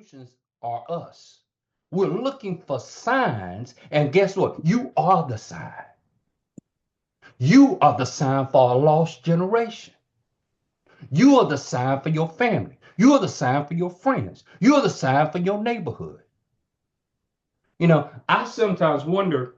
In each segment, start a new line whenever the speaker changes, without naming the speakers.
Christians are us. We're looking for signs, and guess what? You are the sign. You are the sign for a lost generation. You are the sign for your family. You are the sign for your friends. You are the sign for your neighborhood. I sometimes wonder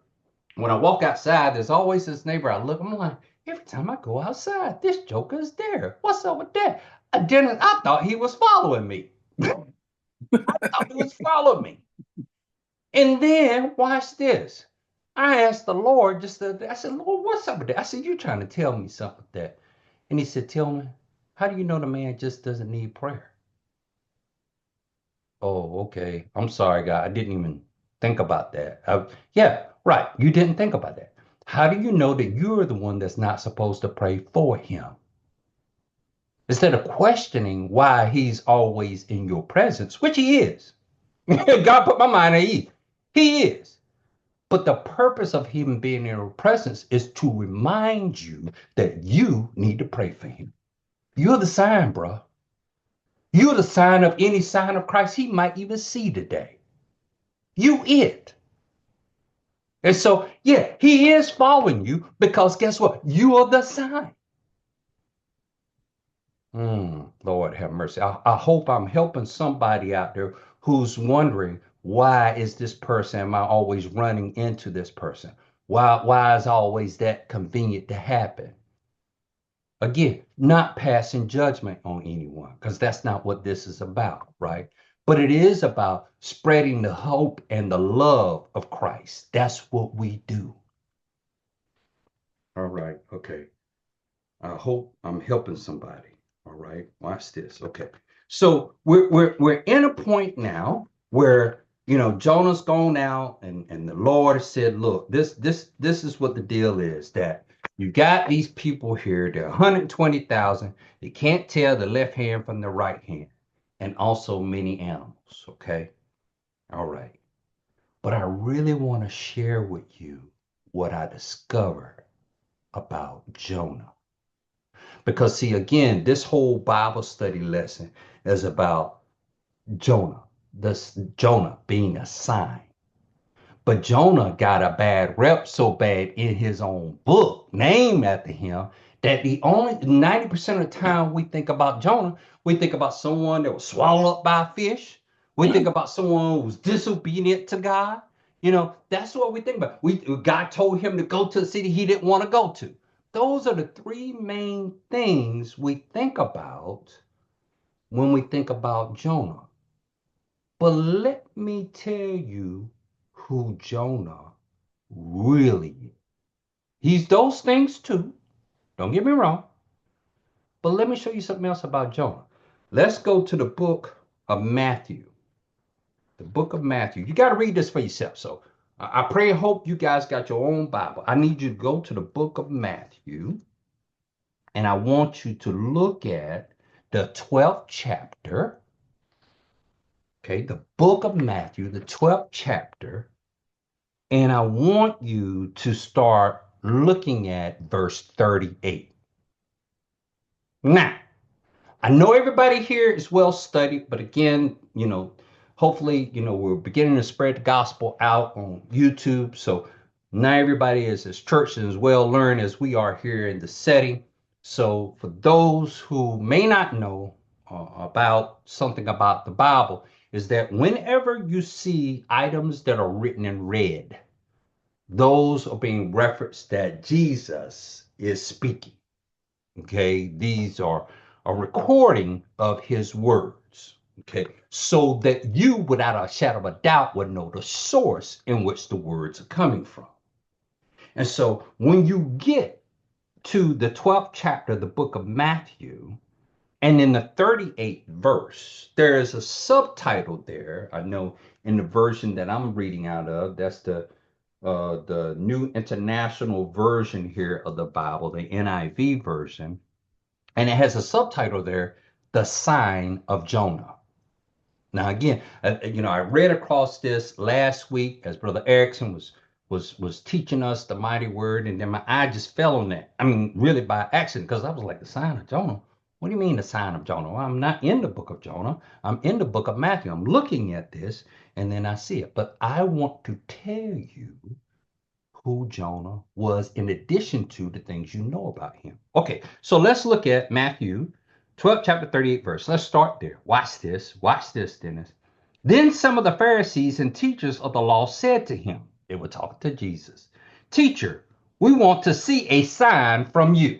when I walk outside, there's always this neighbor I look, I'm like, every time I go outside, this joker is there. What's up with that? I thought he was following me. I thought he was following me. And then watch this. I asked the Lord I said, Lord, what's up with that? I said, you trying to tell me something with that? And he said, tell me, how do you know the man just doesn't need prayer? Oh, okay. I'm sorry, God. I didn't even think about that. Yeah, right. You didn't think about that. How do you know that you're the one that's not supposed to pray for him? Instead of questioning why he's always in your presence, which he is. God put my mind at ease. He is. But the purpose of him being in your presence is to remind you that you need to pray for him. You're the sign, bro. You're the sign of any sign of Christ he might even see today. You it. And so, yeah, he is following you because guess what? You are the sign. Lord have mercy. I hope I'm helping somebody out there who's wondering, why is this person, am I always running into this person? Why is always that convenient to happen? Again, not passing judgment on anyone, because that's not what this is about, right? But it is about spreading the hope and the love of Christ. That's what we do. All right, okay. I hope I'm helping somebody. All right, watch this. Okay, so we're in a point now where Jonah's gone out, and the Lord said, "Look, this is what the deal is. That you got these people here. They're 120,000. They can't tell the left hand from the right hand, and also many animals. Okay, all right. But I really want to share with you what I discovered about Jonah." Because, see, again, this whole Bible study lesson is about Jonah, this Jonah being a sign. But Jonah got a bad rep so bad in his own book, named after him, that the only 90% of the time we think about Jonah, we think about someone that was swallowed up by a fish. We think about someone who was disobedient to God. That's what we think about. God told him to go to the city he didn't want to go to. Those are the three main things we think about when we think about Jonah. But let me tell you who Jonah really is. He's those things too. Don't get me wrong. But let me show you something else about Jonah. Let's go to the book of Matthew. The book of Matthew. You got to read this for yourself. So I pray and hope you guys got your own Bible. I need you to go to the book of Matthew. And I want you to look at the 12th chapter. Okay, the book of Matthew, the 12th chapter. And I want you to start looking at verse 38. Now, I know everybody here is well studied, but again, hopefully, we're beginning to spread the gospel out on YouTube. So not everybody is as church and as well learned as we are here in the setting. So for those who may not know about something about the Bible, is that whenever you see items that are written in red, those are being referenced that Jesus is speaking. Okay, these are a recording of his words. Okay, so that you, without a shadow of a doubt, would know the source in which the words are coming from. And so when you get to the 12th chapter of the book of Matthew, and in the 38th verse, there is a subtitle there. I know in the version that I'm reading out of, that's the New International Version here of the Bible, the NIV version. And it has a subtitle there, The Sign of Jonah. Now, again, I read across this last week as Brother Erickson was teaching us the mighty word, and then my eye just fell on that. I mean, really by accident, because I was like, the sign of Jonah. What do you mean the sign of Jonah? Well, I'm not in the book of Jonah. I'm in the book of Matthew. I'm looking at this and then I see it. But I want to tell you who Jonah was in addition to the things you know about him. Okay, so let's look at Matthew 12, chapter 38 verse. Let's start there. Watch this. Watch this, Dennis. Then some of the Pharisees and teachers of the law said to him, they were talking to Jesus, Teacher, we want to see a sign from you.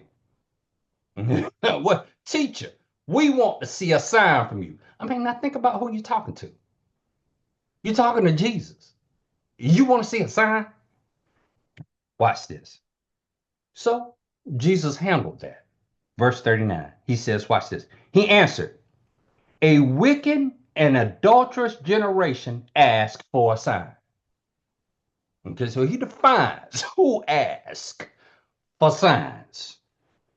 What? Teacher, we want to see a sign from you. I mean, now think about who you're talking to. You're talking to Jesus. You want to see a sign? Watch this. So Jesus handled that. Verse 39, he says, watch this. He answered, a wicked and adulterous generation asks for a sign. Okay, so he defines who asks for signs.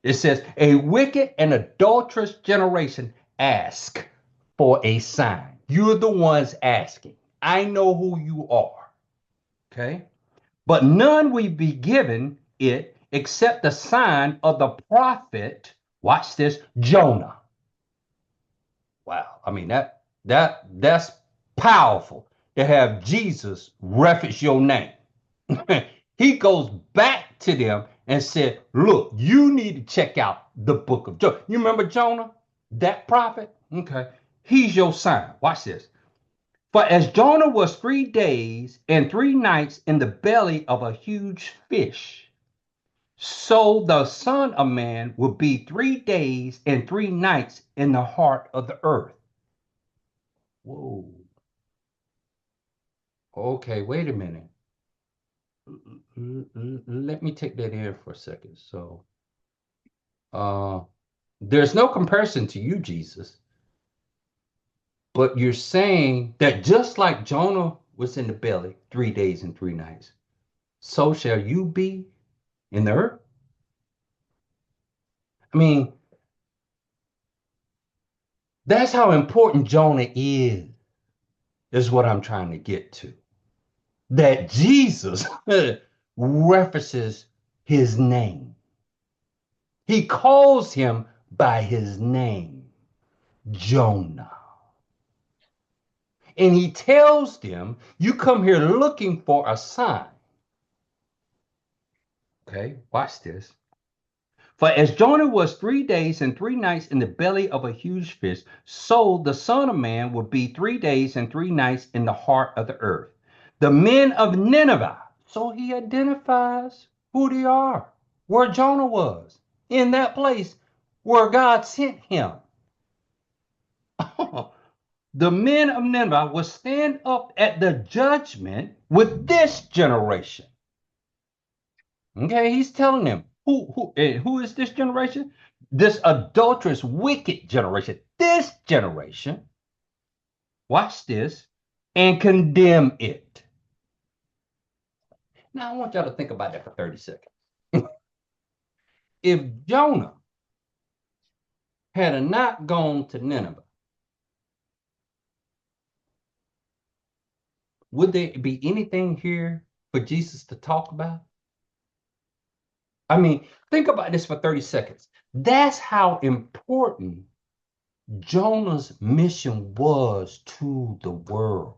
It says, a wicked and adulterous generation ask for a sign. You're the ones asking. I know who you are. Okay? But none will be given it except the sign of the prophet, watch this, Jonah. Wow. I mean, that's powerful to have Jesus reference your name. He goes back to them and said, look, you need to check out the book of Jonah. You remember Jonah, that prophet? Okay. He's your sign. Watch this. For as Jonah was 3 days and 3 nights in the belly of a huge fish, so the Son of Man will be 3 days and 3 nights in the heart of the earth. Whoa. Okay, wait a minute. Let me take that in for a second. So, there's no comparison to you, Jesus. But you're saying that just like Jonah was in the belly 3 days and 3 nights, so shall you be in the earth. I mean, that's how important Jonah is what I'm trying to get to. That Jesus references his name. He calls him by his name, Jonah. And he tells them, you come here looking for a sign. Okay, watch this. For as Jonah was 3 days and 3 nights in the belly of a huge fish, so the Son of Man will be 3 days and 3 nights in the heart of the earth. The men of Nineveh, so he identifies who they are, where Jonah was, in that place where God sent him. The men of Nineveh will stand up at the judgment with this generation. Okay, he's telling them, who is this generation? This adulterous, wicked generation. This generation, watch this, and condemn it. Now, I want y'all to think about that for 30 seconds. If Jonah had not gone to Nineveh, would there be anything here for Jesus to talk about? I mean, think about this for 30 seconds. That's how important Jonah's mission was to the world.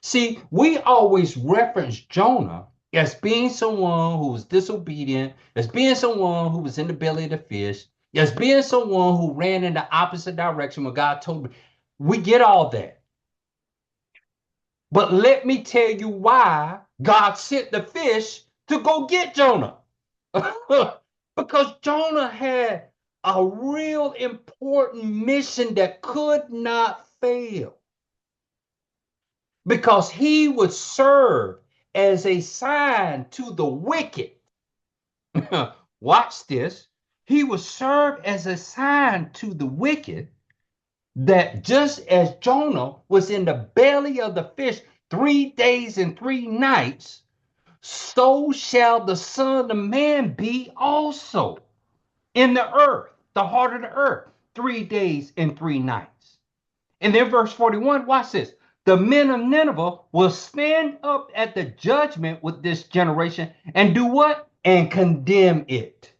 See, we always reference Jonah as being someone who was disobedient, as being someone who was in the belly of the fish, as being someone who ran in the opposite direction when God told him. We get all that. But let me tell you why God sent the fish to go get Jonah. Because Jonah had a real important mission that could not fail. Because he would serve as a sign to the wicked. Watch this. He would serve as a sign to the wicked that just as Jonah was in the belly of the fish 3 days and 3 nights, so shall the Son of Man be also in the earth, the heart of the earth, 3 days and 3 nights. And then verse 41, watch this. The men of Nineveh will stand up at the judgment with this generation and do what? And condemn it.